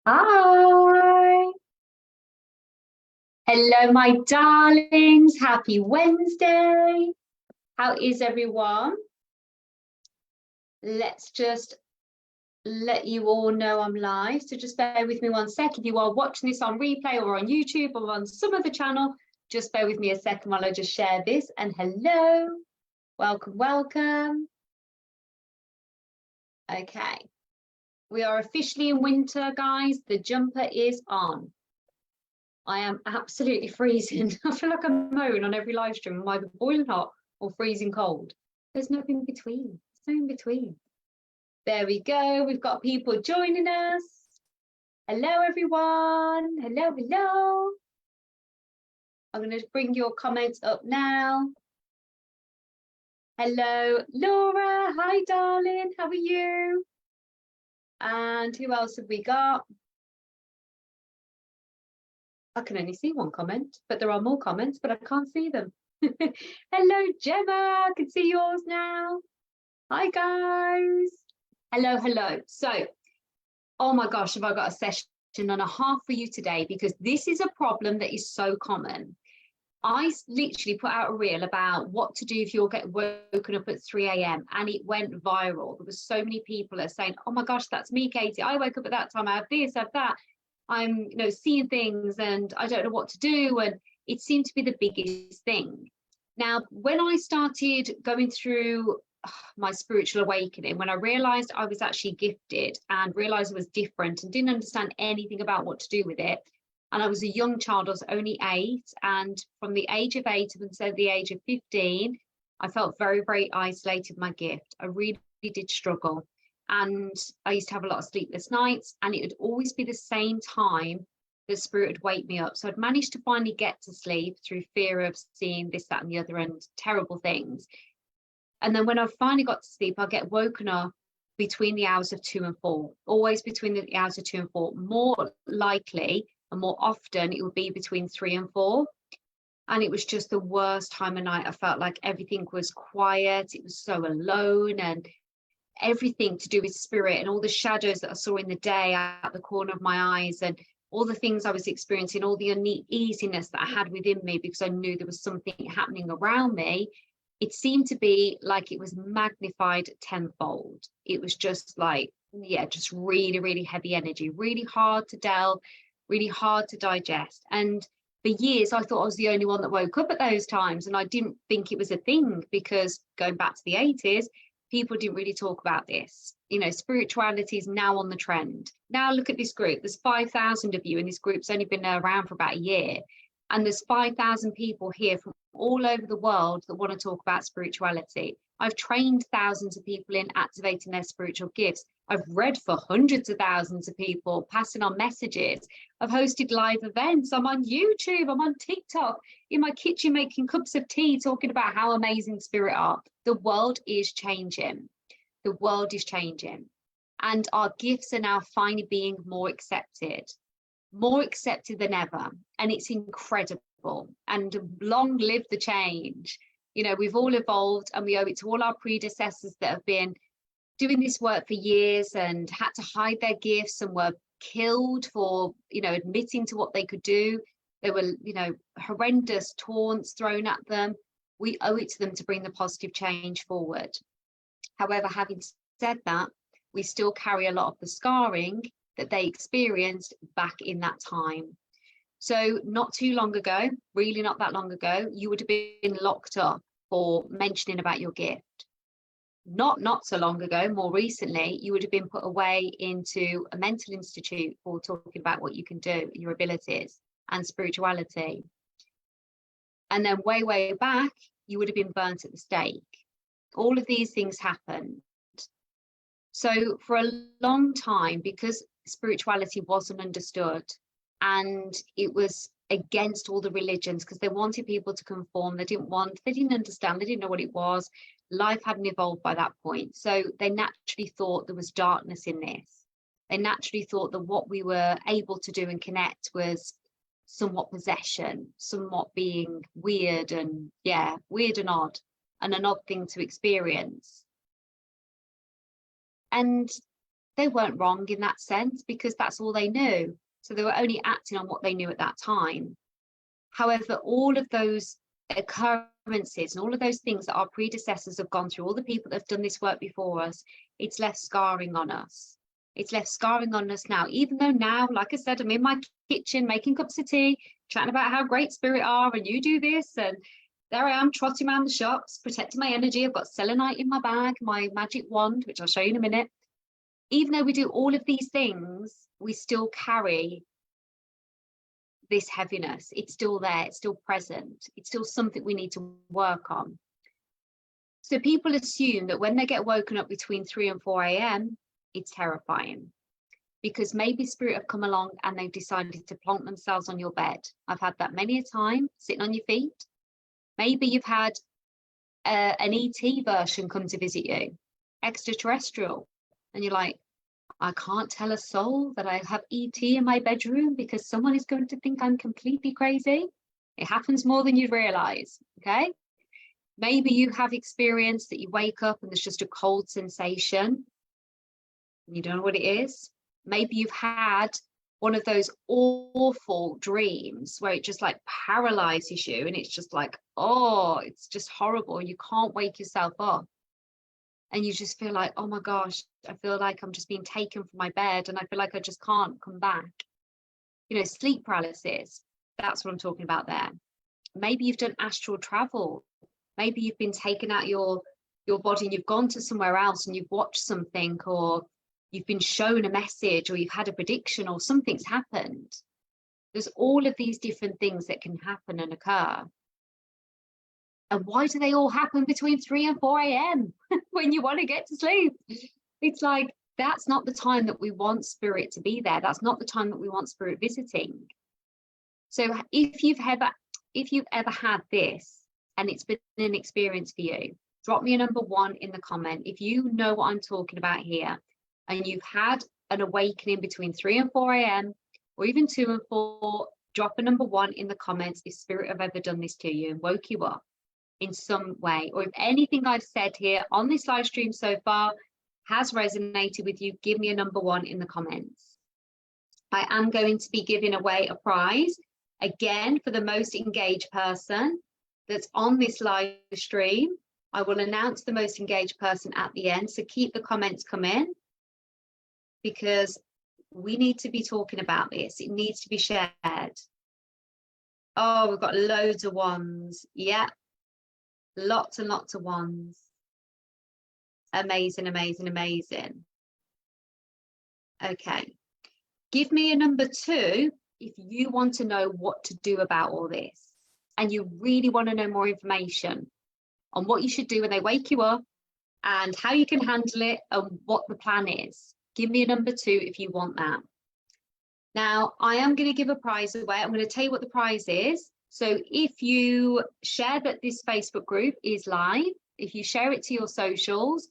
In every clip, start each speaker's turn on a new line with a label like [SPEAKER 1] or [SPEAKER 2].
[SPEAKER 1] Hi. Hello, my darlings. Happy Wednesday. How is everyone? Let's just let you all know I'm live. So just bear with me 1 second. If you are watching this on replay or on YouTube or on some other channel, just bear with me a second while I just share this. And hello. Welcome, welcome. Okay. We are officially in winter, guys. The jumper is on. I am absolutely freezing. I feel like I moan on every live stream. I'm either boiling hot or freezing cold. There's no in between. There's no in between. There we go. We've got people joining us. Hello, everyone. Hello, hello. I'm going to bring your comments up now. Hello, Laura. Hi, darling. How are you? And who else have we got? I can only see one comment, but there are more comments, but I can't see them. Hello, Gemma. I can see yours now. Hi, guys. Hello, hello. So, oh my gosh, have I got a session and a half for you today, because this is a problem that is so common. I literally put out a reel about what to do if you're getting woken up at 3 a.m. and it went viral. There was so many people that are saying, oh my gosh, that's me, Katie. I woke up at that time. I have this, I have that. I'm, seeing things and I don't know what to do. And it seemed to be the biggest thing. Now, when I started going through my spiritual awakening, when I realized I was actually gifted and realized it was different and didn't understand anything about what to do with it. And I was a young child, I was only 8. And from the age of 8 until the age of 15, I felt very, very isolated with my gift. I really did struggle. And I used to have a lot of sleepless nights, and it would always be the same time the spirit would wake me up. So I'd managed to finally get to sleep through fear of seeing this, that, and the other, and terrible things. And then when I finally got to sleep, I'd get woken up between the hours of 2 and 4, always between the hours of 2 and 4. More likely and more often, it would be between 3 and 4. And it was just the worst time of night. I felt like everything was quiet. It was so alone, and everything to do with spirit and all the shadows that I saw in the day out the corner of my eyes, and all the things I was experiencing, all the uneasiness that I had within me because I knew there was something happening around me. It seemed to be like it was magnified tenfold. It was just like, yeah, just really, really heavy energy, really hard to delve, really hard to digest. And for years, I thought I was the only one that woke up at those times. And I didn't think it was a thing, because going back to the 80s, people didn't really talk about this. Spirituality is now on the trend. Now look at this group. There's 5,000 of you, and this group's only been around for about a year. And there's 5,000 people here from all over the world that want to talk about spirituality. I've trained thousands of people in activating their spiritual gifts. I've read for hundreds of thousands of people, passing on messages. I've hosted live events. I'm on YouTube. I'm on TikTok, in my kitchen making cups of tea, talking about how amazing spirit are. The world is changing. The world is changing. And our gifts are now finally being more accepted than ever. And it's incredible. And long live the change. We've all evolved, and we owe it to all our predecessors that have been doing this work for years and had to hide their gifts and were killed for, admitting to what they could do. There were, horrendous taunts thrown at them. We owe it to them to bring the positive change forward. However, having said that, we still carry a lot of the scarring that they experienced back in that time. So not too long ago, really not that long ago, you would have been locked up for mentioning about your gift. Not so long ago, more recently, you would have been put away into a mental institute for talking about what you can do, your abilities and spirituality. And then way back, you would have been burnt at the stake. All of these things happened. So for a long time, because spirituality wasn't understood and it was against all the religions, because they wanted people to conform, they didn't understand, they didn't know what it was. Life hadn't evolved by that point. So they naturally thought there was darkness in this. They naturally thought that what we were able to do and connect was somewhat possession, somewhat being weird and odd, and an odd thing to experience. And they weren't wrong in that sense because that's all they knew. So they were only acting on what they knew at that time. However, all of those occurrences and all of those things that our predecessors have gone through, all the people that have done this work before us, it's left scarring on us. It's left scarring on us now, even though now, like I said, I'm in my kitchen making cups of tea, chatting about how great spirit are, and you do this, and there I am trotting around the shops, protecting my energy. I've got selenite in my bag, my magic wand, which I'll show you in a minute. Even though we do all of these things, we still carry this heaviness. It's still there, it's still present, it's still something we need to work on. So people assume that when they get woken up between 3 and 4 a.m, it's terrifying because maybe spirit have come along and they've decided to plonk themselves on your bed. I've had that many a time, sitting on your feet. Maybe you've had an ET version come to visit you, extraterrestrial, and you're like, I can't tell a soul that I have ET in my bedroom because someone is going to think I'm completely crazy. It happens more than you realize, okay? Maybe you have experienced that you wake up and there's just a cold sensation. You don't know what it is. Maybe you've had one of those awful dreams where it just like paralyzes you and it's just like, oh, it's just horrible. You can't wake yourself up. And you just feel like, oh my gosh, I feel like I'm just being taken from my bed and I feel like I just can't come back. You know, sleep paralysis, that's what I'm talking about there. Maybe you've done astral travel. Maybe you've been taken out your body and you've gone to somewhere else and you've watched something, or you've been shown a message, or you've had a prediction, or something's happened. There's all of these different things that can happen and occur. And why do they all happen between 3 and 4 a.m. when you want to get to sleep? It's like, that's not the time that we want spirit to be there. That's not the time that we want spirit visiting. So if you've ever had this and it's been an experience for you, drop me a number 1 in the comment. If you know what I'm talking about here and you've had an awakening between 3 and 4 a.m. or even 2 and 4, drop a number 1 in the comments if spirit have ever done this to you and woke you up in some way, or if anything I've said here on this live stream so far has resonated with you, give me a number 1 in the comments. I am going to be giving away a prize again for the most engaged person that's on this live stream. I will announce the most engaged person at the end, so keep the comments coming because we need to be talking about this. It needs to be shared. Oh, we've got loads of ones. Yeah. Lots and lots of ones. Amazing, amazing, amazing. Okay. Give me a number 2 if you want to know what to do about all this and you really want to know more information on what you should do when they wake you up and how you can handle it and what the plan is. Give me a number 2 if you want that. Now, I am going to give a prize away. I'm going to tell you what the prize is. So if you share that this Facebook group is live, if you share it to your socials,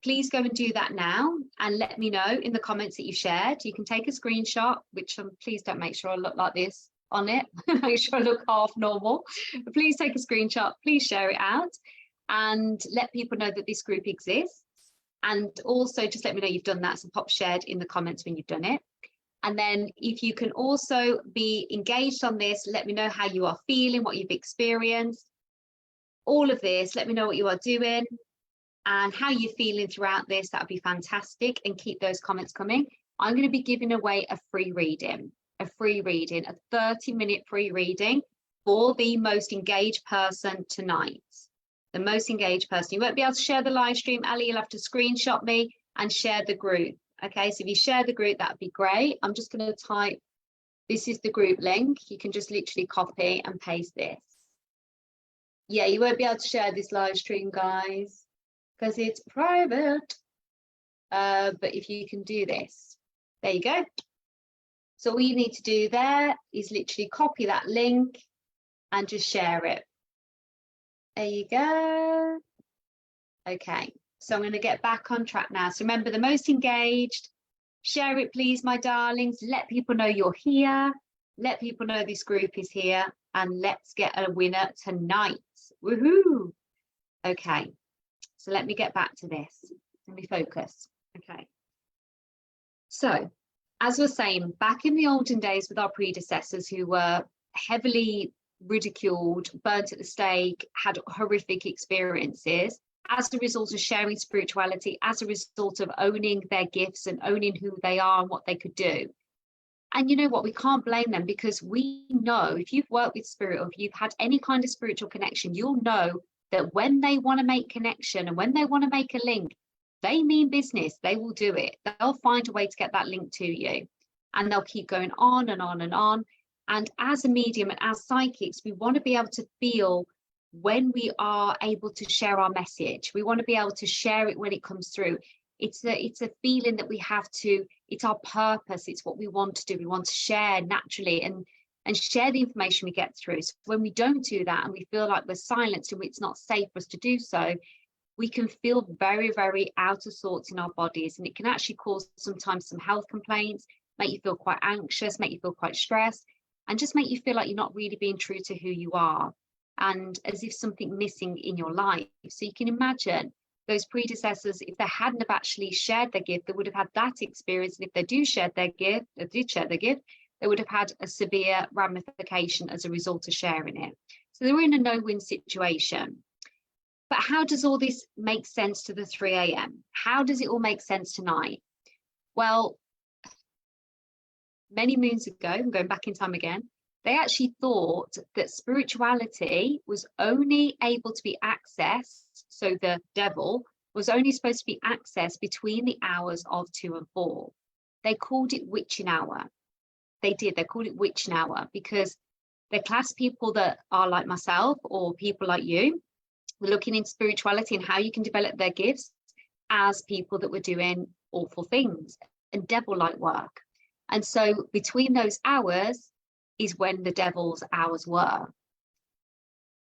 [SPEAKER 1] please go and do that now and let me know in the comments that you shared. You can take a screenshot, which please don't make sure I look like this on it. Make sure I look half normal. But please take a screenshot, please share it out and let people know that this group exists. And also just let me know you've done that. So pop shared in the comments when you've done it. And then if you can also be engaged on this, let me know how you are feeling, what you've experienced, all of this. Let me know what you are doing and how you're feeling throughout this. That would be fantastic. And keep those comments coming. I'm going to be giving away a free reading, a 30-minute free reading for the most engaged person tonight. The most engaged person. You won't be able to share the live stream, Ali. You'll have to screenshot me and share the group. Okay, so if you share the group, that'd be great. I'm just going to type, this is the group link. You can just literally copy and paste this. Yeah, you won't be able to share this live stream, guys, because it's private. But if you can do this, there you go. So all you need to do there is literally copy that link and just share it. There you go. Okay. So I'm going to get back on track now. So remember, the most engaged, share it, please, my darlings. Let people know you're here. Let people know this group is here. And let's get a winner tonight. Woohoo! Okay. So let me get back to this. Let me focus. Okay. So, as we're saying, back in the olden days with our predecessors who were heavily ridiculed, burnt at the stake, had horrific experiences, as a result of sharing spirituality, as a result of owning their gifts and owning who they are and what they could do. And you know what? We can't blame them, because we know, if you've worked with spirit or if you've had any kind of spiritual connection, you'll know that when they want to make connection and when they want to make a link, they mean business. They will do it. They'll find a way to get that link to you, and they'll keep going on and on and on. And as a medium and as psychics, we want to be able to feel when we are able to share our message. We want to be able to share it when it comes through. It's a feeling that we have to, it's our purpose, it's what we want to do. We want to share naturally and share the information we get through. So when we don't do that and we feel like we're silenced and it's not safe for us to do so, we can feel very, very out of sorts in our bodies, and it can actually cause sometimes some health complaints, make you feel quite anxious, make you feel quite stressed, and just make you feel like you're not really being true to who you are, and as if something missing in your life. So you can imagine those predecessors, if they hadn't have actually shared their gift, they would have had that experience. And if they did share their gift, they would have had a severe ramification as a result of sharing it. So they were in a no-win situation. But how does all this make sense to the 3 a.m.? How does it all make sense tonight? Well, many moons ago, I'm going back in time again, they actually thought that spirituality was only able to be accessed, so the devil was only supposed to be accessed between the hours of 2 and 4. They called it witching hour. They called it witching hour because they class people that are like myself or people like you, looking into spirituality and how you can develop their gifts, as people that were doing awful things and devil-like work. And so between those hours is when the devil's hours were.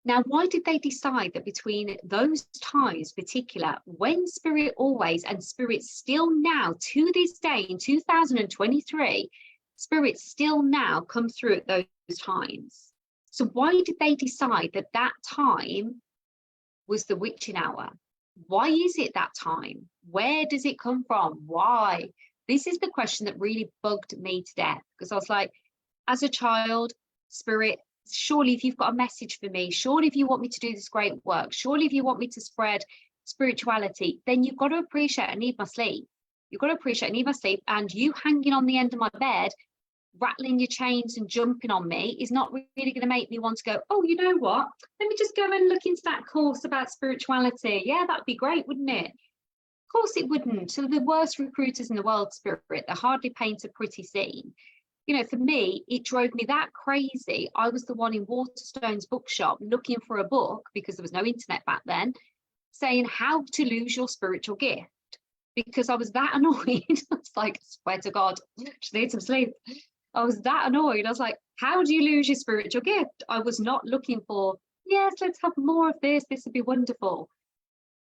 [SPEAKER 1] Now, why did they decide that between those times particular, when spirit always, and spirit still now to this day in 2023, spirit still now come through at those times? So why did they decide that that time was the witching hour? Why is it that time? Where does it come from? Why? This is the question that really bugged me to death, because I was like, as a child, spirit, surely if you've got a message for me, surely if you want me to do this great work, surely if you want me to spread spirituality, then you've got to appreciate I need my sleep. You've got to appreciate I need my sleep, and you hanging on the end of my bed, rattling your chains and jumping on me is not really going to make me want to go, oh, you know what? Let me just go and look into that course about spirituality. Yeah, that'd be great, wouldn't it? Of course it wouldn't. So the worst recruiters in the world, spirit, they hardly paint a pretty scene. You know, for me, it drove me that crazy. I was the one in Waterstone's bookshop looking for a book, because there was no internet back then, saying how to lose your spiritual gift, because I was that annoyed. I was like, I swear to God, just need some sleep. I was that annoyed. I was like, how do you lose your spiritual gift? I was not looking for, yes, let's have more of this. This would be wonderful.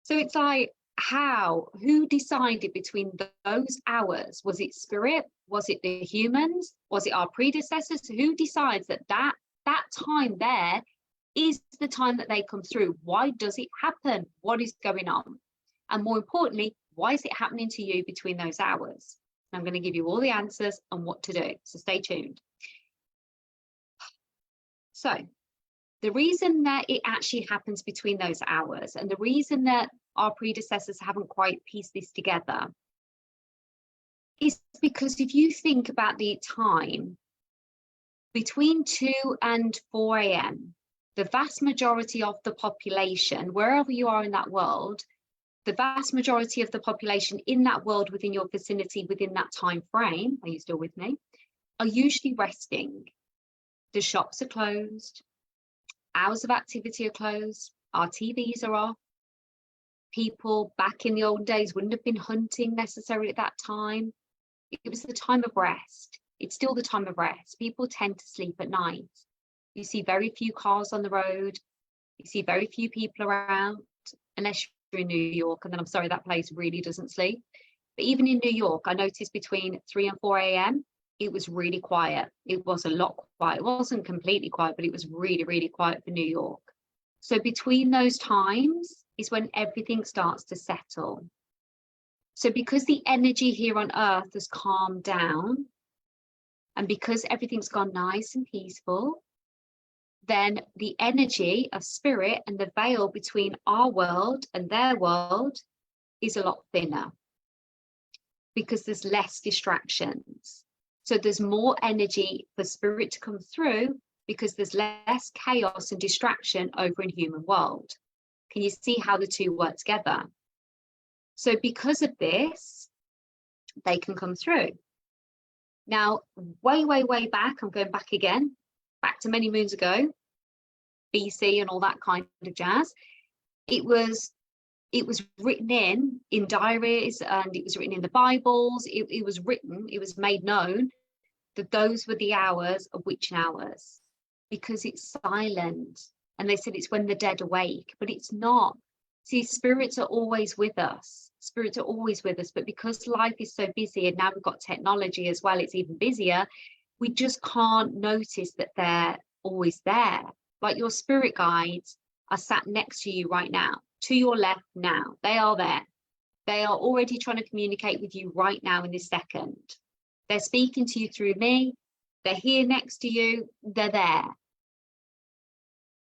[SPEAKER 1] So it's like, how? Who decided between those hours? Was it spirit? Was it the humans? Was it our predecessors? Who decides that that time there is the time that they come through? Why does it happen? What is going on? And more importantly, why is it happening to you between those hours? I'm going to give you all the answers and what to do. So stay tuned. So the reason that it actually happens between those hours, and the reason that our predecessors haven't quite pieced this together, is because if you think about the time between 2 and 4 a.m., the vast majority of the population, wherever you are in that world, the vast majority of the population in that world within your vicinity within that time frame, are you still with me, are usually resting. The shops are closed, hours of activity are closed, our TVs are off. People back in the old days wouldn't have been hunting necessarily at that time. It was the time of rest. It's still the time of rest. People tend to sleep at night. You see very few cars on the road. You see very few people around, unless you're in New York, and then I'm sorry, that place really doesn't sleep. But even in New York, I noticed between 3 and 4 a.m, it was really quiet. It was a lot quiet. It wasn't completely quiet, but it was really, really quiet for New York. So between those times is when everything starts to settle. So because the energy here on earth has calmed down, and because everything's gone nice and peaceful, then the energy of spirit and the veil between our world and their world is a lot thinner, because there's less distractions. So there's more energy for spirit to come through, because there's less chaos and distraction over in human world. Can you see how the two work together? So because of this, they can come through. Now, way back, I'm going back again, back to many moons ago, BC and all that kind of jazz. It was written in diaries, and it was written in the Bibles. It was made known that those were the hours of witching hours, because it's silent. And they said it's when the dead awake, but it's not. See, spirits are always with us. Spirits are always with us, but because life is so busy, and now we've got technology as well, it's even busier, we just can't notice that they're always there. Like your spirit guides are sat next to you right now, to your left now. They are there. They are already trying to communicate with you right now in this second. They're speaking to you through me. They're here next to you. They're there.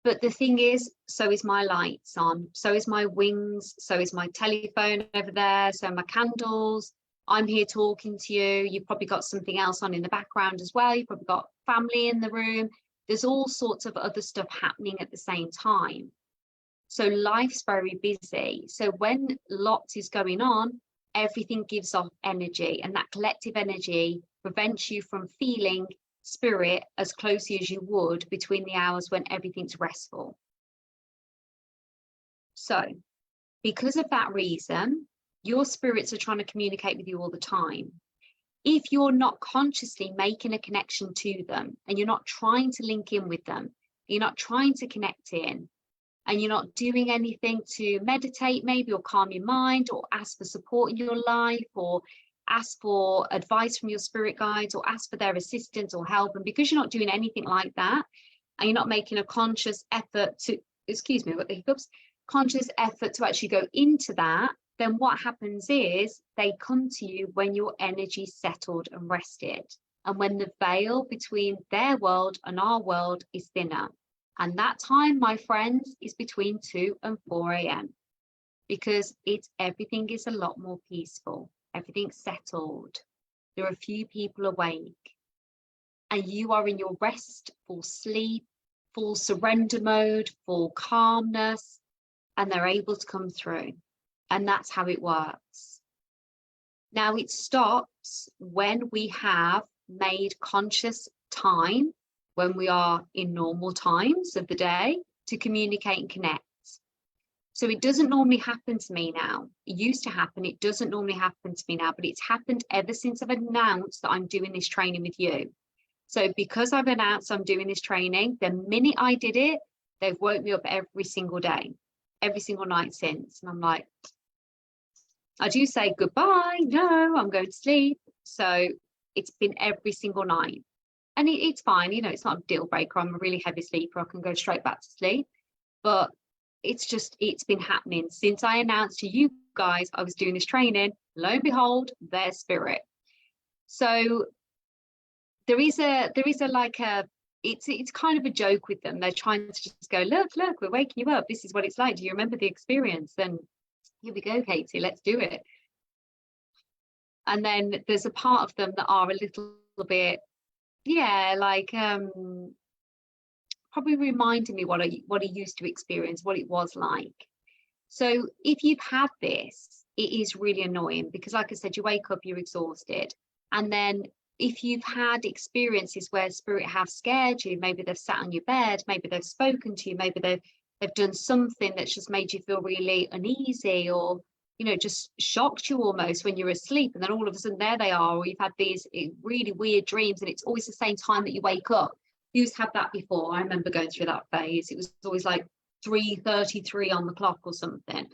[SPEAKER 1] But the thing is, so is my lights on, so is my wings, so is my telephone over there, so my candles. I'm here talking to you. You've probably got something else on in the background as well. You've probably got family in the room. There's all sorts of other stuff happening at the same time. So life's very busy. So when lots is going on, everything gives off energy, and that collective energy prevents you from feeling spirit as closely as you would between the hours when everything's restful. So because of that reason, your spirits are trying to communicate with you all the time. If you're not consciously making a connection to them, and you're not trying to link in with them, you're not trying to connect in, and you're not doing anything to meditate maybe, or calm your mind, or ask for support in your life, or ask for advice from your spirit guides, or ask for their assistance or help, and because you're not doing anything like that, and you're not making a conscious effort to, excuse me, what the hiccups, conscious effort to actually go into that, then what happens is they come to you when your energy's settled and rested, and when the veil between their world and our world is thinner. And that time, my friends, is between 2 and 4 a.m. because everything is a lot more peaceful. Everything's settled. There are a few people awake, and you are in your rest, full sleep, full surrender mode, full calmness, and they're able to come through. And that's how it works. Now it stops when we have made conscious time, when we are in normal times of the day, to communicate and connect. So it doesn't normally happen to me now. It used to happen. It doesn't normally happen to me now, but it's happened ever since I've announced that I'm doing this training with you. So because I've announced I'm doing this training, the minute I did it, they've woke me up every single day, every single night since. And I'm like, I do say goodbye. No, I'm going to sleep. So it's been every single night. And it's fine. You know, it's not a deal breaker. I'm a really heavy sleeper. I can go straight back to sleep. But it's been happening since I announced to you guys I was doing this training. Lo and behold, their spirit. So there is it's kind of a joke with them. They're trying to just go, look, we're waking you up. This is what it's like. Do you remember the experience? Then here we go, Katie, let's do it. And then there's a part of them that are a little bit, yeah, like probably reminding me what I used to experience, what it was like. So if you've had this, it is really annoying because, like I said, you wake up, you're exhausted. And then if you've had experiences where spirit have scared you, maybe they've sat on your bed, maybe they've spoken to you, maybe they've done something that's just made you feel really uneasy, or, you know, just shocked you almost when you're asleep, and then all of a sudden there they are, or you've had these really weird dreams and it's always the same time that you wake up. Who's had that before? I remember going through that phase. It was always like 3:33 on the clock or something.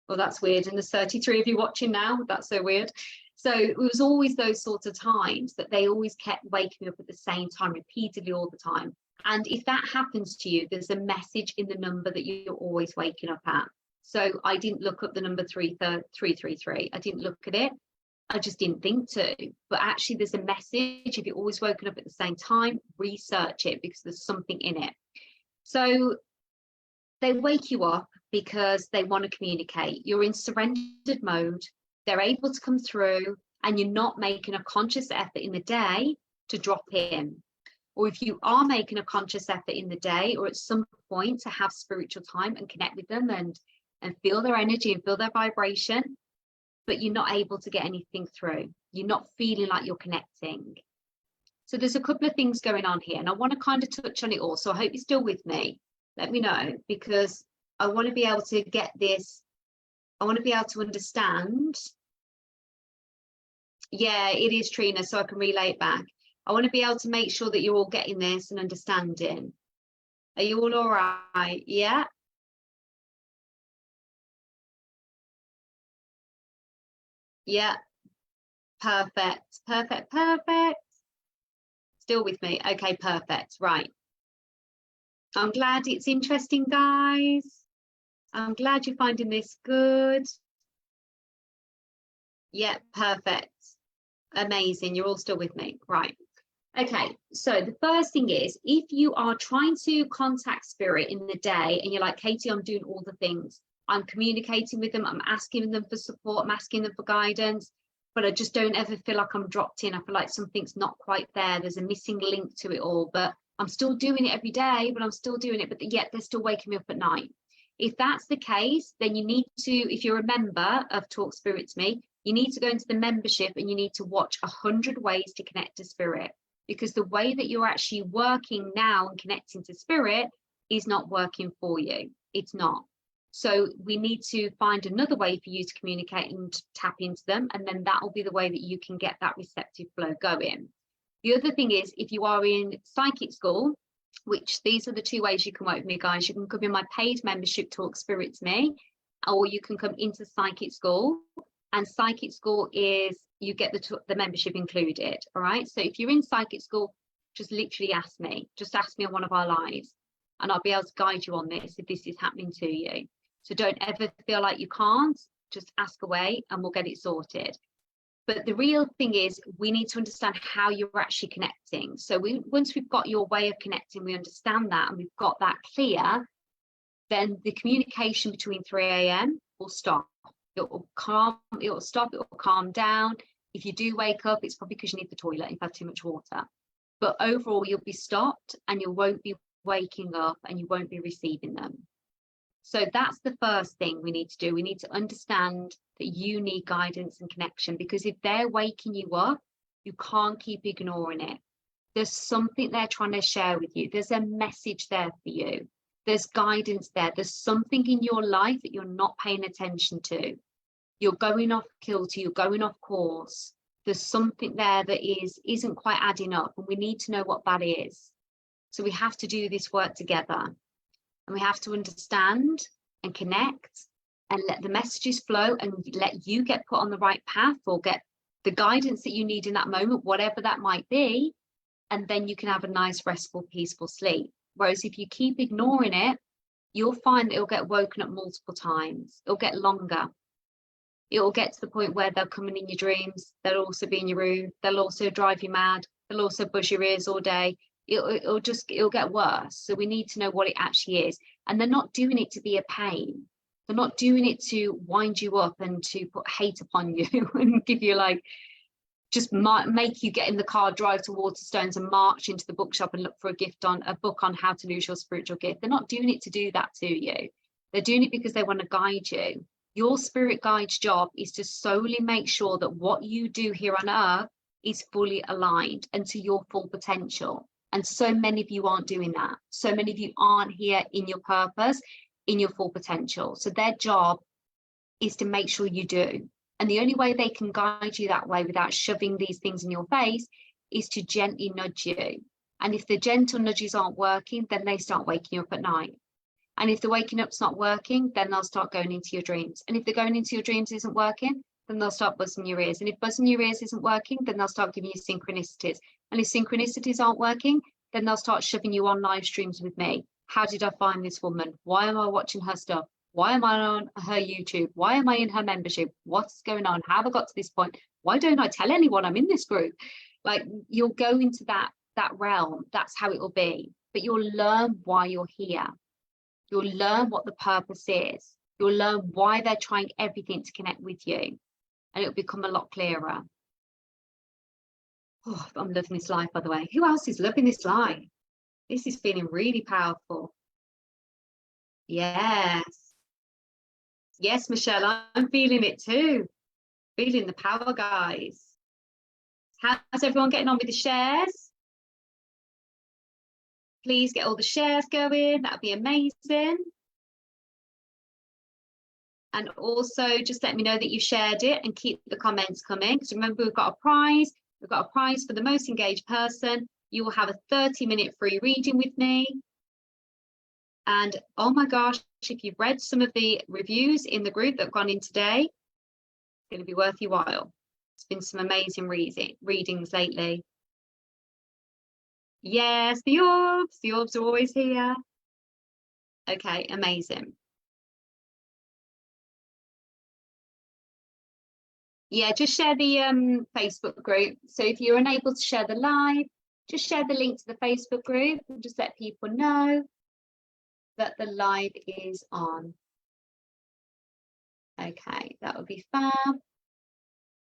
[SPEAKER 1] Well, that's weird. And there's 33 of you watching now. That's so weird. So it was always those sorts of times that they always kept waking me up at the same time, repeatedly all the time. And if that happens to you, there's a message in the number that you're always waking up at. So I didn't look up the number 333. I didn't look at it. I just didn't think to. But actually, there's a message. If you're always woken up at the same time, research it because there's something in it. So they wake you up because they want to communicate. You're in surrendered mode. They're able to come through, and you're not making a conscious effort in the day to drop in. Or if you are making a conscious effort in the day or at some point to have spiritual time and connect with them and feel their energy and feel their vibration, but you're not able to get anything through. You're not feeling like you're connecting. So there's a couple of things going on here, and I want to kind of touch on it all. So I hope you're still with me. Let me know, because I want to be able to get this. I want to be able to understand. Yeah, it is, Trina, so I can relay it back. I want to be able to make sure that you're all getting this and understanding. Are you all right? Yeah. Yeah. Perfect. Perfect. Perfect. Still with me? Okay, perfect. Right. I'm glad it's interesting, guys. I'm glad you're finding this good. Yeah, perfect. Amazing. You're all still with me. Right. Okay, so the first thing is, if you are trying to contact spirit in the day and you're like, Katie, I'm doing all the things, I'm communicating with them, I'm asking them for support, I'm asking them for guidance, but I just don't ever feel like I'm dropped in. I feel like something's not quite there. There's a missing link to it all, but I'm still doing it every day, but I'm still doing it, but yet they're still waking me up at night. If that's the case, then you need to, if you're a member of Talk Spirit to Me, you need to go into the membership and you need to watch 100 ways to connect to spirit. Because the way that you're actually working now and connecting to spirit is not working for you. It's not. So we need to find another way for you to communicate and to tap into them. And then that will be the way that you can get that receptive flow going. The other thing is, if you are in psychic school, which these are the two ways you can work with me, guys. You can come in my paid membership, Talk Spirit to Me, or you can come into psychic school. And psychic school is, you get the membership included. All right. So if you're in psychic school, just literally ask me. Just ask me on one of our lives, and I'll be able to guide you on this if this is happening to you. So don't ever feel like you can't. Just ask away, and we'll get it sorted. But the real thing is, we need to understand how you're actually connecting. So once we've got your way of connecting, we understand that, and we've got that clear, then the communication between 3 a.m. will stop. It will calm, it will stop, it will calm down. If you do wake up, it's probably because you need the toilet, you've had too much water. But overall, you'll be stopped and you won't be waking up and you won't be receiving them. So that's the first thing we need to do. We need to understand that you need guidance and connection, because if they're waking you up, you can't keep ignoring it. There's something they're trying to share with you. There's a message there for you. There's guidance there. There's something in your life that you're not paying attention to. You're going off kilter, you're going off course. There's something there that isn't quite adding up, and we need to know what that is. So we have to do this work together, and we have to understand and connect and let the messages flow and let you get put on the right path or get the guidance that you need in that moment, whatever that might be, and then you can have a nice, restful, peaceful sleep. Whereas if you keep ignoring it, you'll find that it'll get woken up multiple times. It'll get longer. It'll get to the point where they'll come in your dreams. They'll also be in your room. They'll also drive you mad. They'll also buzz your ears all day. It'll get worse. So we need to know what it actually is. And they're not doing it to be a pain. They're not doing it to wind you up and to put hate upon you and give you like, just make you get in the car, drive to Waterstones and march into the bookshop and look for a book on how to lose your spiritual gift. They're not doing it to do that to you. They're doing it because they want to guide you. Your spirit guide's job is to solely make sure that what you do here on earth is fully aligned and to your full potential. And so many of you aren't doing that. So many of you aren't here in your purpose, in your full potential. So their job is to make sure you do. And the only way they can guide you that way without shoving these things in your face is to gently nudge you. And if the gentle nudges aren't working, then they start waking you up at night. And if the waking up's not working, then they'll start going into your dreams. And if the going into your dreams isn't working, then they'll start buzzing your ears. And if buzzing your ears isn't working, then they'll start giving you synchronicities. And if synchronicities aren't working, then they'll start shoving you on live streams with me. How did I find this woman? Why am I watching her stuff? Why am I on her YouTube? Why am I in her membership? What's going on? How have I got to this point? Why don't I tell anyone I'm in this group? Like, you'll go into that realm. That's how it will be. But you'll learn why you're here. You'll learn what the purpose is. You'll learn why they're trying everything to connect with you. And it'll become a lot clearer. Oh, I'm loving this live, by the way. Who else is loving this live? This is feeling really powerful. Yes. Yes, Michelle, I'm feeling it too. Feeling the power, guys. How's everyone getting on with the shares? Please get all the shares going. That'd be amazing. And also just let me know that you shared it and keep the comments coming. Because remember, we've got a prize. We've got a prize for the most engaged person. You will have a 30-minute free reading with me. And oh my gosh, if you've read some of the reviews in the group that have gone in today, it's going to be worth your while. It's been some amazing readings lately. Yes, the orbs. The orbs are always here. Okay, amazing. Yeah, just share the Facebook group. So if you're unable to share the live, just share the link to the Facebook group and just let people know that the live is on. Okay, that would be fab.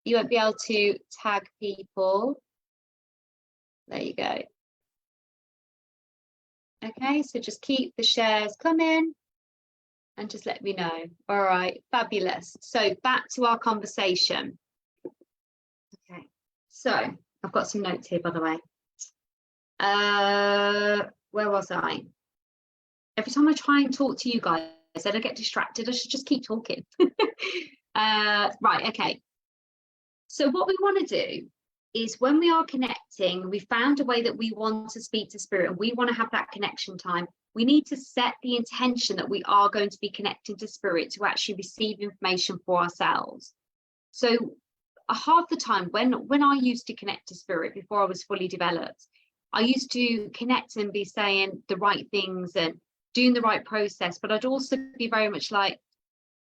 [SPEAKER 1] You won't be able to tag people. There you go. Okay, so just keep the shares coming and just let me know. All right, fabulous. So back to our conversation. Okay, so I've got some notes here, by the way. Where was I? Every time I try and talk to you guys, then I get distracted. I should just keep talking. Right, okay. So what we want to do is when we are connecting, we found a way that we want to speak to spirit and we want to have that connection time. We need to set the intention that we are going to be connecting to spirit to actually receive information for ourselves. So half the time when I used to connect to spirit before I was fully developed, I used to connect and be saying the right things and doing the right process, but I'd also be very much like,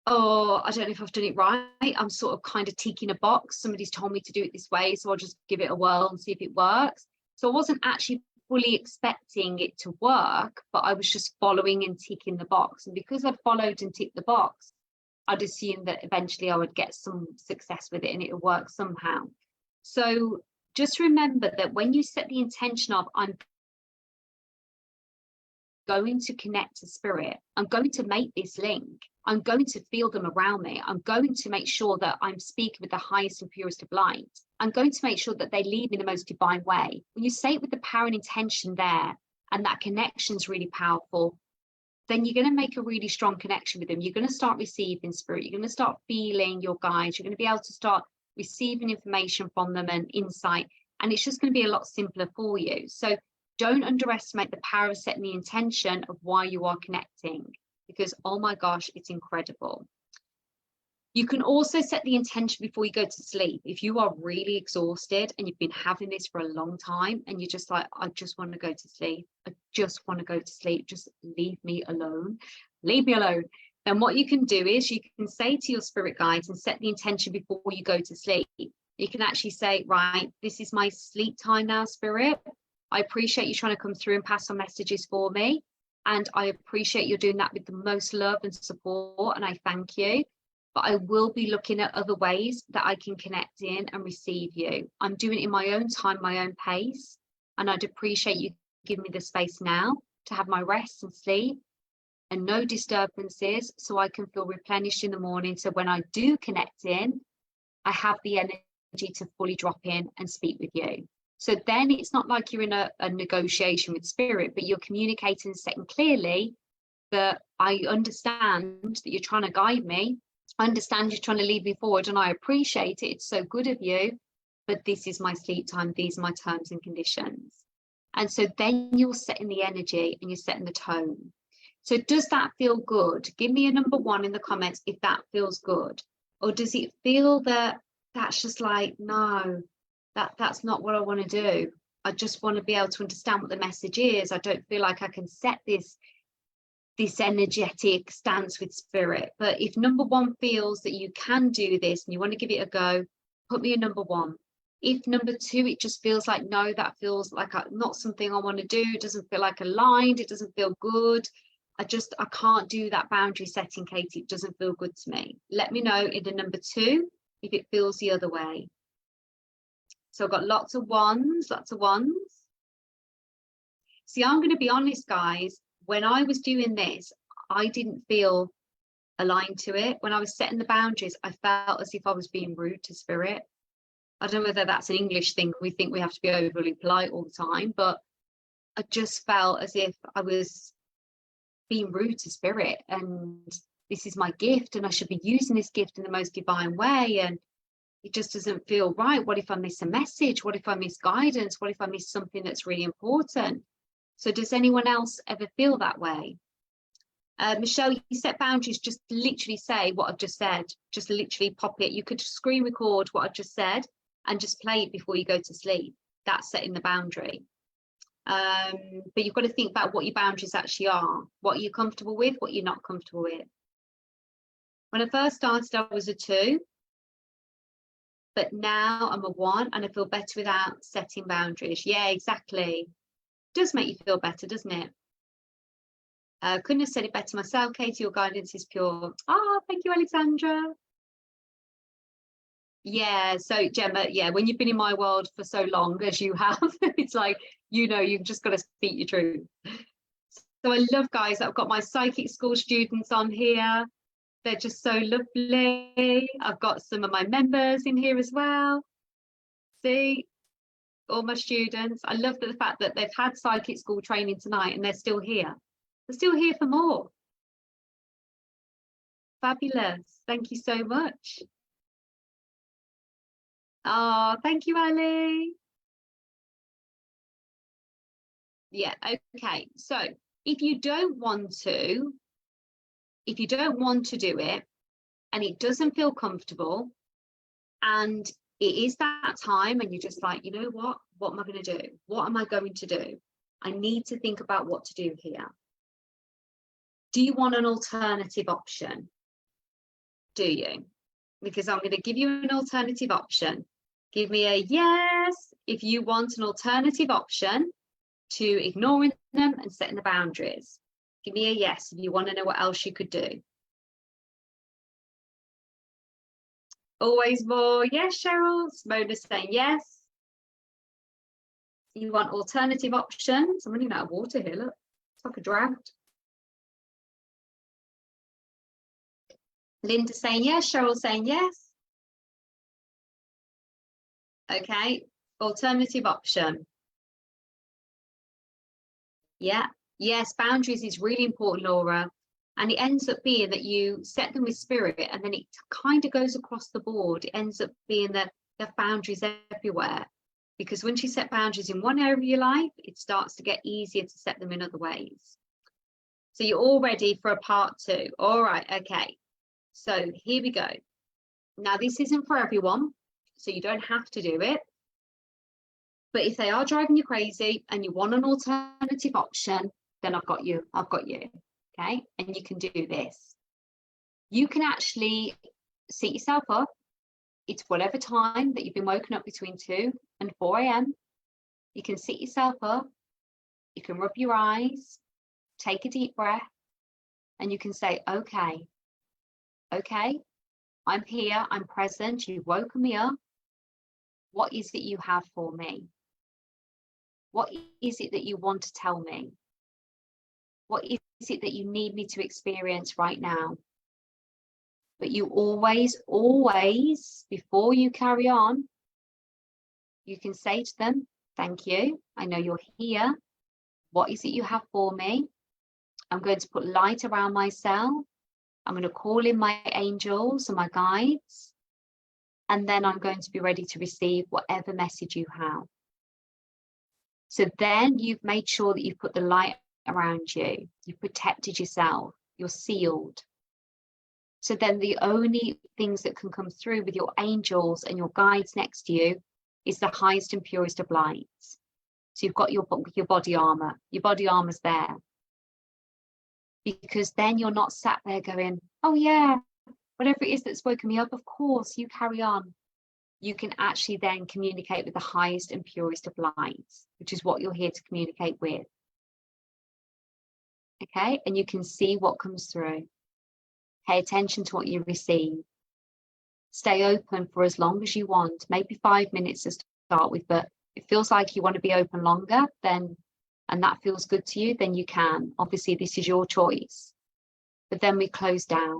[SPEAKER 1] oh, I don't know if I've done it right. I'm sort of kind of ticking a box. Somebody's told me to do it this way, so I'll just give it a whirl and see if it works. So I wasn't actually fully expecting it to work, but I was just following and ticking the box. And because I'd followed and ticked the box, I'd assume that eventually I would get some success with it and it would work somehow. So just remember that when you set the intention of, I'm going to connect to spirit, I'm going to make this link, I'm going to feel them around me, I'm going to make sure that I'm speaking with the highest and purest of light, I'm going to make sure that they lead me in the most divine way. When you say it with the power and intention there, and that connection's really powerful, then you're going to make a really strong connection with them. You're going to start receiving spirit, you're going to start feeling your guides, you're going to be able to start receiving information from them and insight, and it's just going to be a lot simpler for you. So don't underestimate the power of setting the intention of why you are connecting, because oh my gosh, it's incredible. You can also set the intention before you go to sleep. If you are really exhausted and you've been having this for a long time and you're just like, I just want to go to sleep, I just want to go to sleep, just leave me alone, leave me alone. Then what you can do is you can say to your spirit guides and set the intention before you go to sleep. You can actually say, right, this is my sleep time now, spirit. I appreciate you trying to come through and pass on messages for me. And I appreciate you're doing that with the most love and support. And I thank you. But I will be looking at other ways that I can connect in and receive you. I'm doing it in my own time, my own pace. And I'd appreciate you giving me the space now to have my rest and sleep and no disturbances, so I can feel replenished in the morning. So when I do connect in, I have the energy to fully drop in and speak with you. So then it's not like you're in a negotiation with spirit, but you're communicating and setting clearly that I understand that you're trying to guide me. I understand you're trying to lead me forward and I appreciate it. It's so good of you, but this is my sleep time. These are my terms and conditions. And so then you're setting the energy and you're setting the tone. So does that feel good? Give me a number 1 in the comments if that feels good. Or does it feel that that's just like, no, that's not what I want to do. I just want to be able to understand what the message is. I don't feel like I can set this this energetic stance with spirit. But if number one feels that you can do this and you want to give it a go, put me a number one. If number two, it just feels like, no, that feels like not something I want to do. It doesn't feel like aligned. It doesn't feel good. I can't do that boundary setting, Katie. It doesn't feel good to me. Let me know in the number two if it feels the other way. So I've got lots of ones, lots of ones. See, I'm going to be honest, guys. When I was doing this, I didn't feel aligned to it. When I was setting the boundaries, I felt as if I was being rude to spirit. I don't know whether that's an English thing. We think we have to be overly polite all the time, but I just felt as if I was being rude to spirit, and this is my gift and I should be using this gift in the most divine way, and it just doesn't feel right. What if I miss a message? What if I miss guidance? What if I miss something that's really important? So does anyone else ever feel that way? Michelle, you set boundaries, just literally say what I've just said. Just literally pop it. You could screen record what I've just said and just play it before you go to sleep. That's setting the boundary. But you've got to think about what your boundaries actually are, what you're comfortable with, what you're not comfortable with. When I first started, I was a 2, but now I'm a 1 and I feel better without setting boundaries. Yeah, exactly. It does make you feel better, doesn't it? Couldn't have said it better myself, Katie. Your guidance is pure. Oh, thank you, Alexandra. Yeah, so Gemma, yeah, when you've been in my world for so long as you have, it's like, you've just got to speak your truth. So I love, guys, I've got my psychic school students on here. They're just so lovely. I've got some of my members in here as well. See, all my students. I love the fact that they've had psychic school training tonight and they're still here. They're still here for more. Fabulous. Thank you so much. Oh, thank you, Ali. Yeah, okay. So if you don't want to do it and it doesn't feel comfortable and it is that time and you're just like, you know what am I going to do? What am I going to do? I need to think about what to do here. Do you want an alternative option? Do you? Because I'm going to give you an alternative option. Give me a yes if you want an alternative option to ignoring them and setting the boundaries. Give me a yes if you want to know what else you could do. Always more. Yes, Cheryl. Simona's saying yes. You want alternative options? I'm running out of water here. Look, it's like a drought. Linda saying yes. Cheryl saying yes. Okay. Alternative option. Yeah. Yes, boundaries is really important, Laura. And it ends up being that you set them with spirit and then it kind of goes across the board. It ends up being that there are boundaries everywhere. Because once you set boundaries in one area of your life, it starts to get easier to set them in other ways. So you're all ready for a part 2. All right, okay. So here we go. Now, this isn't for everyone, so you don't have to do it. But if they are driving you crazy and you want an alternative option, then I've got you. Okay, and you can do this. You can actually sit yourself up. It's whatever time that you've been woken up between 2 and 4 a.m. You can sit yourself up. You can rub your eyes, take a deep breath, and you can say, okay, I'm here, I'm present, you've woken me up. What is it you have for me? What is it that you want to tell me? What is it that you need me to experience right now? But you always, before you carry on, you can say to them, thank you. I know you're here. What is it you have for me? I'm going to put light around myself. I'm going to call in my angels and my guides. And then I'm going to be ready to receive whatever message you have. So then you've made sure that you've put the light around you. You've protected yourself. You're sealed. So then the only things that can come through with your angels and your guides next to you is the highest and purest of lights. So you've got your body armor. Your body armor's there. because then you're not sat there going, oh yeah, whatever it is that's woken me up, of course, you carry on. You can actually then communicate with the highest and purest of lights, which is what you're here to communicate with. Okay, and you can see what comes through. Pay attention to what you receive. Stay open for as long as you want, maybe 5 minutes to start with, but it feels like you want to be open longer, then, and that feels good to you, then you can. Obviously, this is your choice. But then we close down.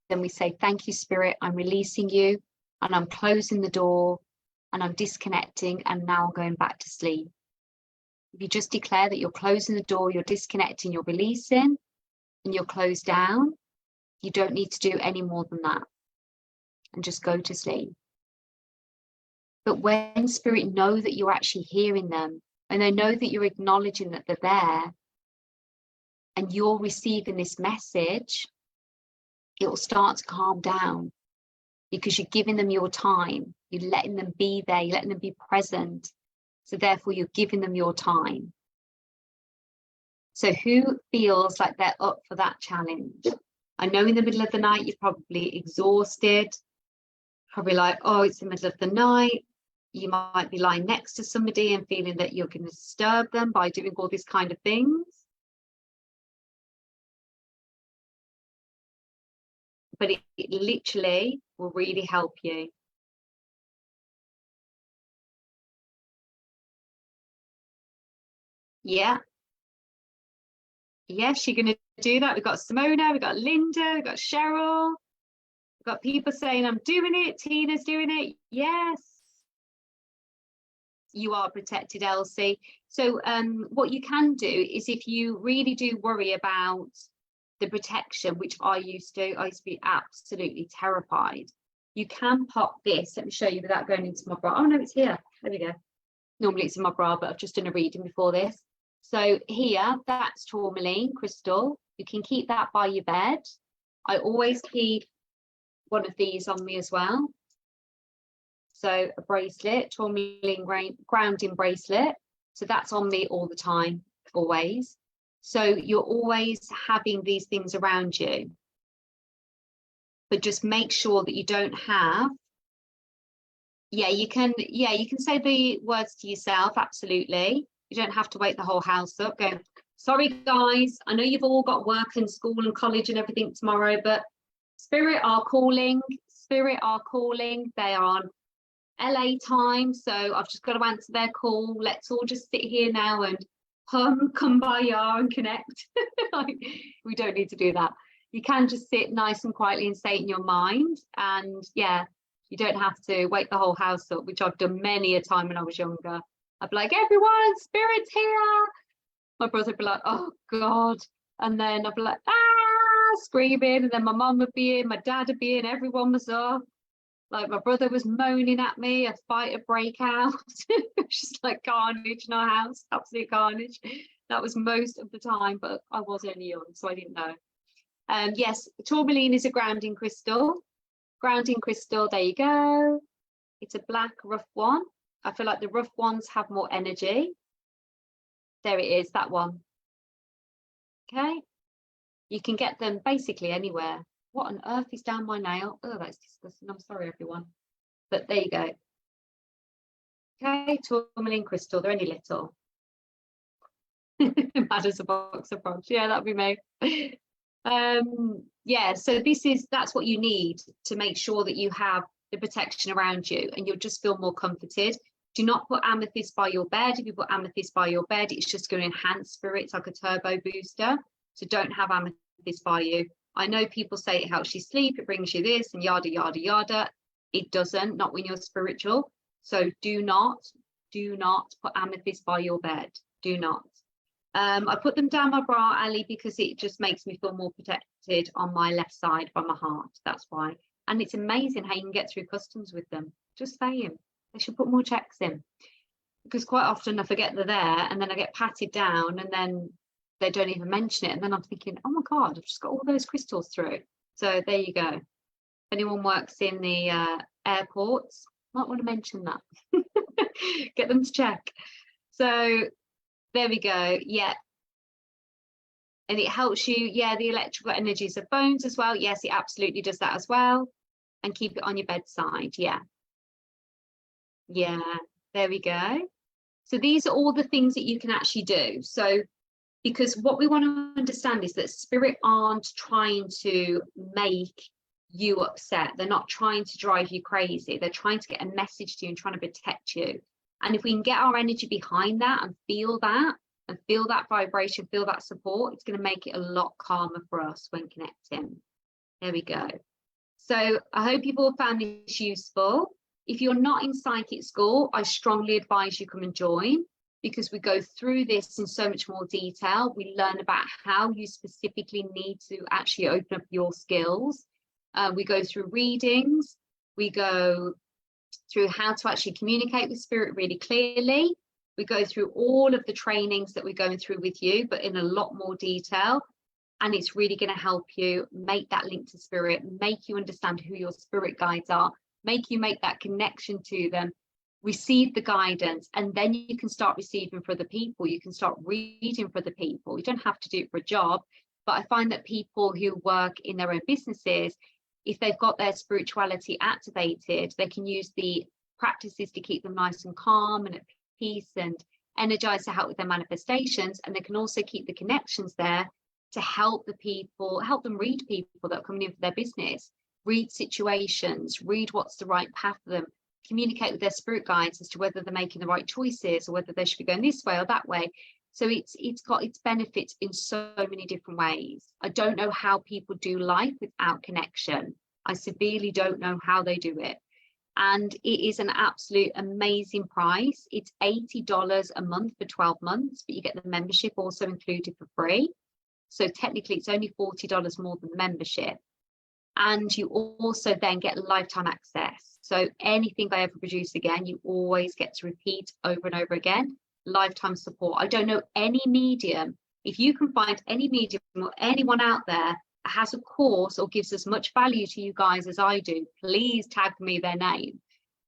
[SPEAKER 1] Then we say, thank you, Spirit, I'm releasing you, and I'm closing the door, and I'm disconnecting, and now I'm going back to sleep. If you just declare that you're closing the door, you're disconnecting, you're releasing, and you're closed down, you don't need to do any more than that. And just go to sleep. But when Spirit know that you're actually hearing them, and they know that you're acknowledging that they're there, and you're receiving this message, it will start to calm down, because you're giving them your time, you're letting them be there, you're letting them be present. So therefore, you're giving them your time. So who feels like they're up for that challenge? I know in the middle of the night, you're probably exhausted, probably like, oh, it's the middle of the night. You might be lying next to somebody and feeling that you're going to disturb them by doing all these kind of things. But it literally will really help you. Yeah. Yes, you're going to do that. We've got Simona, we've got Linda, we've got Cheryl. We've got people saying, I'm doing it. Tina's doing it. Yes. You are protected, Elsie. So what you can do is, if you really do worry about the protection, which I used to be absolutely terrified. You can pop this. Let me show you without going into my bra. Oh no, it's here. There we go. Normally it's in my bra, but I've just done a reading before this. So here, that's tourmaline crystal. You can keep that by your bed. I always keep one of these on me as well. So a bracelet, tourmaline grounding bracelet. So that's on me all the time, always. So you're always having these things around you. But just make sure that you don't have. Yeah, you can say the words to yourself, absolutely. You don't have to wake the whole house up going, sorry guys, I know you've all got work and school and college and everything tomorrow, but Spirit are calling, they are on LA time, so I've just got to answer their call. Let's all just sit here now and hum Kumbaya and connect. Like, we don't need to do that. You can just sit nice and quietly and say it in your mind, and yeah, you don't have to wake the whole house up, which I've done many a time when I was younger. I'd be like, everyone, Spirit's here. My brother would be like, oh God. And then I'd be like, screaming. And then my mum would be in, my dad would be in, everyone was up. Like, my brother was moaning at me, a fight would break out. Just like carnage in our house, absolute carnage. That was most of the time, but I was only young, so I didn't know. Yes, tourmaline is a grounding crystal. Grounding crystal, there you go. It's a black rough one. I feel like the rough ones have more energy. There it is, that one. Okay. You can get them basically anywhere. What on earth is down my nail? Oh, that's disgusting. I'm sorry, everyone. But there you go. Okay, tourmaline crystal. They're only little. Mad as a box of frogs. Yeah, that'd be me. Yeah, so that's what you need to make sure that you have the protection around you, and you'll just feel more comforted. Do not put amethyst by your bed. If you put amethyst by your bed, it's just going to enhance spirits, like a turbo booster. So don't have amethyst by you. I know people say it helps you sleep, it brings you this and yada, yada, yada. It doesn't, not when you're spiritual. So do not put amethyst by your bed. Do not. I put them down my bra, Ali, because it just makes me feel more protected on my left side by my heart. That's why. And it's amazing how you can get through customs with them. Just saying. They should put more checks in. Because quite often I forget they're there, and then I get patted down, and then they don't even mention it. And then I'm thinking, oh my God, I've just got all those crystals through. So there you go. If anyone works in the airports, might want to mention that. Get them to check. So there we go. Yeah. And it helps you, yeah, the electrical energies of bones as well. Yes, it absolutely does that as well. And keep it on your bedside. Yeah. Yeah, there we go. So these are all the things that you can actually do. So because what we want to understand is that spirit aren't trying to make you upset. They're not trying to drive you crazy. They're trying to get a message to you and trying to protect you. And if we can get our energy behind that and feel that vibration, feel that support, it's going to make it a lot calmer for us when connecting. There we go. So I hope you've all found this useful. If you're not in psychic school, I strongly advise you come and join, because we go through this in so much more detail. We learn about how you specifically need to actually open up your skills. We go through readings. We go through how to actually communicate with spirit really clearly. We go through all of the trainings that we're going through with you, but in a lot more detail. And it's really going to help you make that link to spirit, make you understand who your spirit guides are, make you make that connection to them, receive the guidance, and then you can start receiving for other people. You can start reading for other people. You don't have to do it for a job, but I find that people who work in their own businesses, if they've got their spirituality activated, they can use the practices to keep them nice and calm and at peace and energized to help with their manifestations. And they can also keep the connections there to help the people, help them read people that are coming in for their business, read situations, read what's the right path for them, communicate with their spirit guides as to whether they're making the right choices or whether they should be going this way or that way. So it's got its benefits in so many different ways. I don't know how people do life without connection. I severely don't know how they do it. And it is an absolute amazing price. It's $80 a month for 12 months, but you get the membership also included for free. So technically it's only $40 more than the membership. And you also then get lifetime access. So anything I ever produce again, you always get to repeat over and over again. Lifetime support. I don't know any medium. If you can find any medium or anyone out there that has a course or gives as much value to you guys as I do, please tag me their name,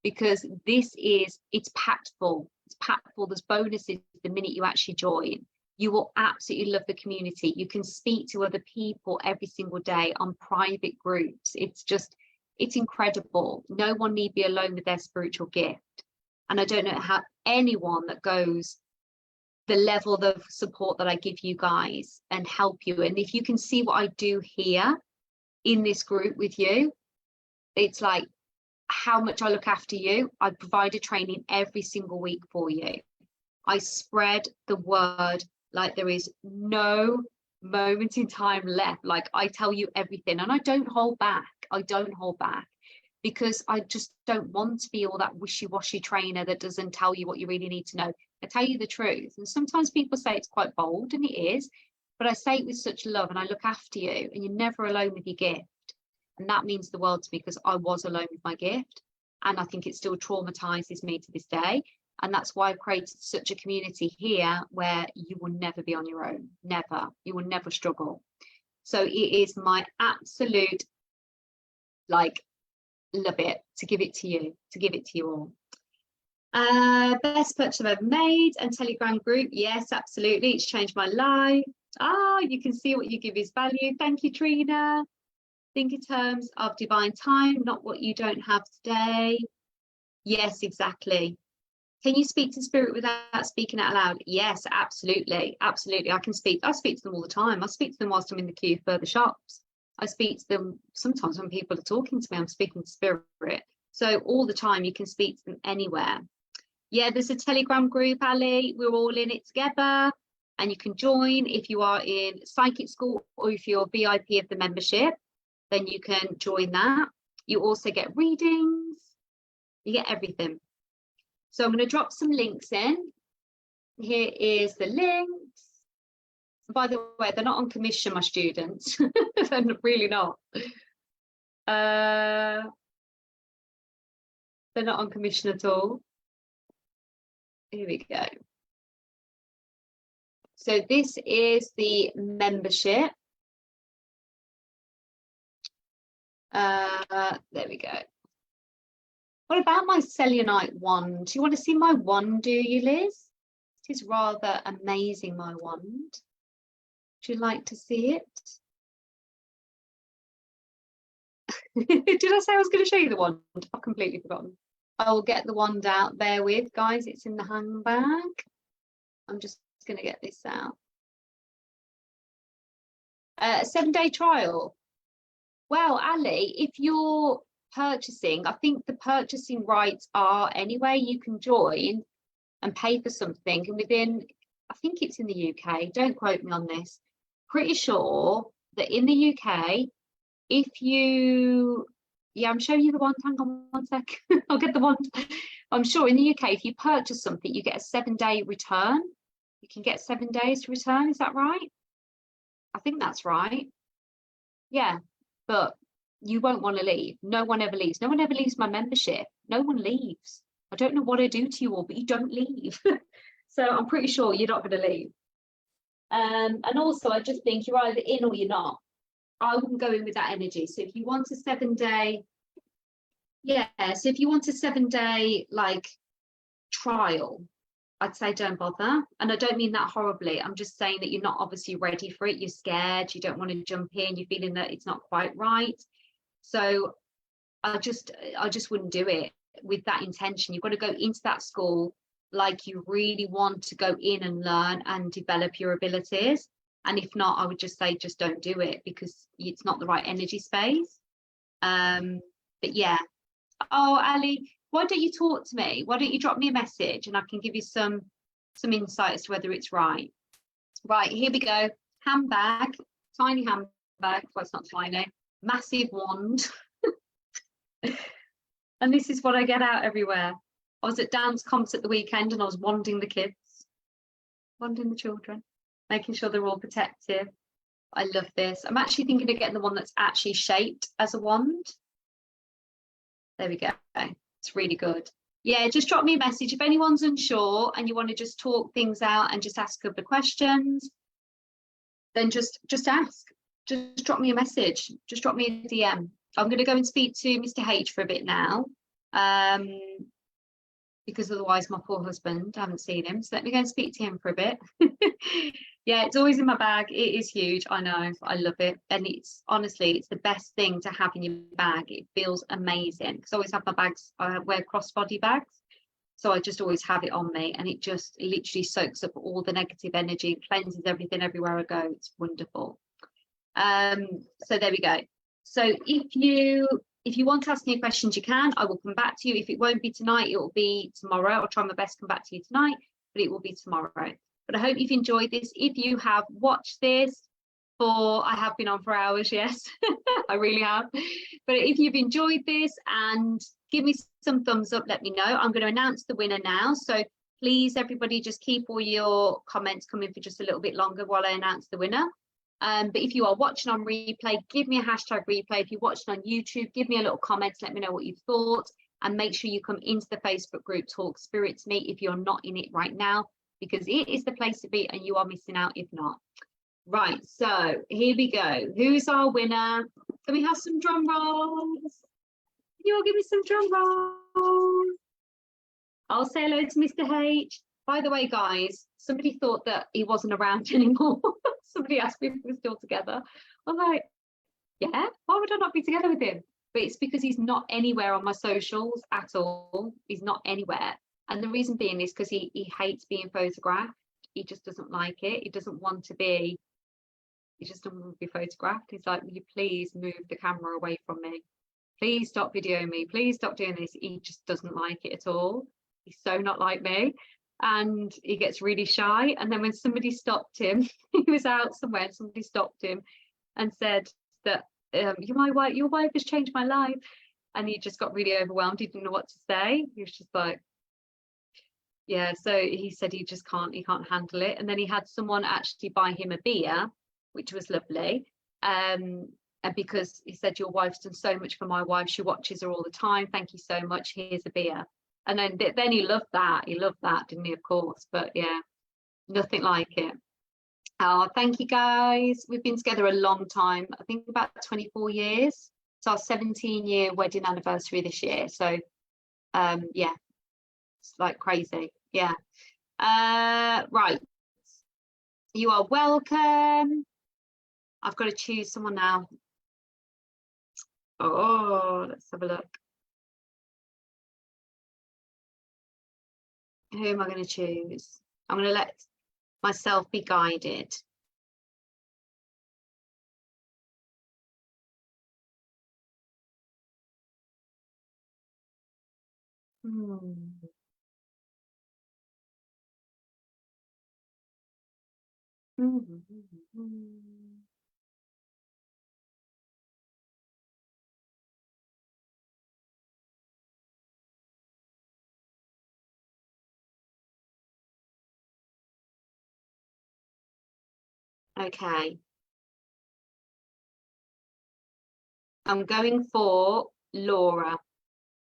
[SPEAKER 1] because it's packed full. It's packed full. There's bonuses the minute you actually join. You will absolutely love the community. You can speak to other people every single day on private groups. It's incredible. No one need be alone with their spiritual gift. And I don't know how anyone that goes the level of support that I give you guys and help you. And if you can see what I do here in this group with you, it's like how much I look after you. I provide a training every single week for you. I spread the word like there is no moment in time left. Like I tell you everything, and I don't hold back. I don't hold back, because I just don't want to be all that wishy-washy trainer that doesn't tell you what you really need to know. I tell you the truth. And sometimes people say it's quite bold, and it is, but I say it with such love, and I look after you, and you're never alone with your gift. And that means the world to me, because I was alone with my gift, and I think it still traumatizes me to this day. And that's why I've created such a community here where you will never be on your own. Never. You will never struggle. So it is my absolute, like, love it to give it to you, all. Best purchase I've ever made and Telegram group. Yes, absolutely. It's changed my life. You can see what you give is value. Thank you, Trina. Think in terms of divine time, not what you don't have today. Yes, exactly. Can you speak to spirit without speaking out loud? Yes, absolutely. Absolutely. I speak to them all the time. I speak to them whilst I'm in the queue for the shops. I speak to them sometimes when people are talking to me. I'm speaking to spirit. So all the time, you can speak to them anywhere. Yeah, there's a Telegram group, Ali. We're all in it together. And you can join if you are in psychic school, or if you're VIP of the membership, then you can join that. You also get readings. You get everything. So I'm going to drop some links in. Here is the links. By the way, they're not on commission, my students. They're really not. They're not on commission at all. Here we go. So this is the membership. There we go. What about my selenite wand? Do you want to see my wand, do you, Liz? It is rather amazing, my wand. you like to see it? Did I say I was going to show you the wand? I've completely forgotten. I will get the wand out. Bear with, guys. It's in the handbag. I'm just going to get this out. A 7-day trial. Well, Ali, if you're purchasing, I think the purchasing rights are anyway, you can join and pay for something, and within, I think it's in the UK, don't quote me on this, pretty sure that in the UK, if you, yeah, I'm showing you the wand, hang on one sec, I'll get the wand. I'm sure in the UK, if you purchase something, you get a 7-day return. You can get 7 days to return, is that right? I think that's right. Yeah, but you won't want to leave. No one ever leaves. No one ever leaves my membership. No one leaves. I don't know what I do to you all, but you don't leave. So I'm pretty sure you're not going to leave. And also, I just think you're either in or you're not. I wouldn't go in with that energy. So if you want a 7-day, yeah, so if you want a 7-day like trial, I'd say don't bother. And I don't mean that horribly. I'm just saying that you're not obviously ready for it. You're scared. You don't want to jump in. You're feeling that it's not quite right. So I just wouldn't do it with that intention. You've got to go into that school like you really want to go in and learn and develop your abilities. And if not, I would just say just don't do it because it's not the right energy space. But yeah. Oh, Ali, why don't you talk to me? Why don't you drop me a message and I can give you some insight as to whether it's right. Right, here we go. Handbag, tiny handbag. Well, it's not tiny. Massive wand. And this is what I get out everywhere. I was at dance comps at the weekend and I was wanding the kids, wanding the children, making sure they're all protective. I love this. I'm actually thinking of getting the one that's actually shaped as a wand. There we go. It's really good. Yeah, just drop me a message if anyone's unsure and you want to just talk things out and just ask a couple of questions. Then just ask. Just drop me a message. Just drop me a DM. I'm going to go and speak to Mr. H for a bit now, because otherwise my poor husband, I haven't seen him. So let me go and speak to him for a bit. Yeah, it's always in my bag. It is huge. I know. I love it. And it's honestly, it's the best thing to have in your bag. It feels amazing because I always have my bags. I wear crossbody bags. So I just always have it on me and it literally soaks up all the negative energy and cleanses everything everywhere I go. It's wonderful. So there we go. So if you want to ask any questions, you can. I will come back to you. If it won't be tonight, it will be tomorrow. I'll try my best to come back to you tonight, but it will be tomorrow. But I hope you've enjoyed this. If you have watched this I have been on for hours, yes, I really have. But if you've enjoyed this and give me some thumbs up, let me know. I'm going to announce the winner now. So please, everybody, just keep all your comments coming for just a little bit longer while I announce the winner. But if you are watching on replay, give me a hashtag replay. If you're watching on YouTube, give me a little comment, let me know what you thought, and make sure you come into the Facebook group Talk Spirit to Me if you're not in it right now, because it is the place to be and you are missing out if not. Right, so here we go. Who's our winner? Can we have some drum rolls? Can you all give me some drum rolls? I'll say hello to Mr. H. By the way, guys, somebody thought that he wasn't around anymore. Somebody asked me if we were still together. I'm like, yeah, why would I not be together with him? But it's because he's not anywhere on my socials at all. He's not anywhere. And the reason being is because he hates being photographed. He just doesn't like it. He doesn't want to be, he just doesn't want to be photographed. He's like, will you please move the camera away from me? Please stop videoing me. Please stop doing this. He just doesn't like it at all. He's so not like me. And he gets really shy. And then when somebody stopped him, he was out somewhere, and somebody stopped him and said that your wife has changed my life. And he just got really overwhelmed. He didn't know what to say. He was just like, yeah. So he said he can't handle it. And then he had someone actually buy him a beer, which was lovely. And because he said, your wife's done so much for my wife. She watches her all the time. Thank you so much. Here's a beer. And then he loved that. He loved that, didn't he? Of course. But yeah, nothing like it. Oh, thank you, guys. We've been together a long time. I think about 24 years. It's our 17-year wedding anniversary this year. So, yeah, it's like crazy. Yeah. Right. You are welcome. I've got to choose someone now. Oh, let's have a look. Who am I going to choose? I'm going to let myself be guided. Hmm. Okay. I'm going for Laura.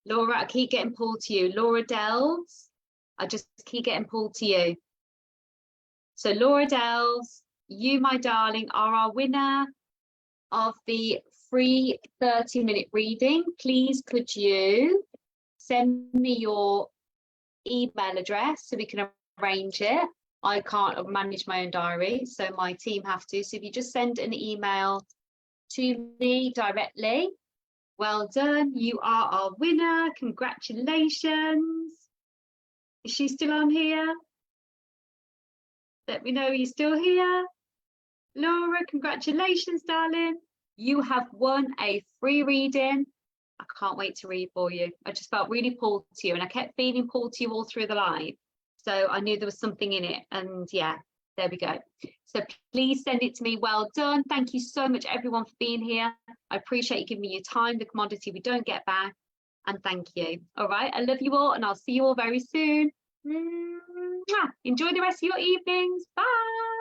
[SPEAKER 1] Laura, I keep getting pulled to you. Laura Delves, I just keep getting pulled to you. So Laura Delves, you, my darling, are our winner of the free 30-minute reading. Please could you send me your email address so we can arrange it? I can't manage my own diary, so my team have to. So if you just send an email to me directly, well done. You are our winner. Congratulations. Is she still on here? Let me know you're still here. Laura, congratulations, darling. You have won a free reading. I can't wait to read for you. I just felt really pulled to you, and I kept feeling pulled to you all through the live. So I knew there was something in it. And yeah, there we go. So please send it to me. Well done. Thank you so much, everyone, for being here. I appreciate you giving me your time, the commodity we don't get back. And thank you. All right. I love you all, and I'll see you all very soon. Enjoy the rest of your evenings. Bye.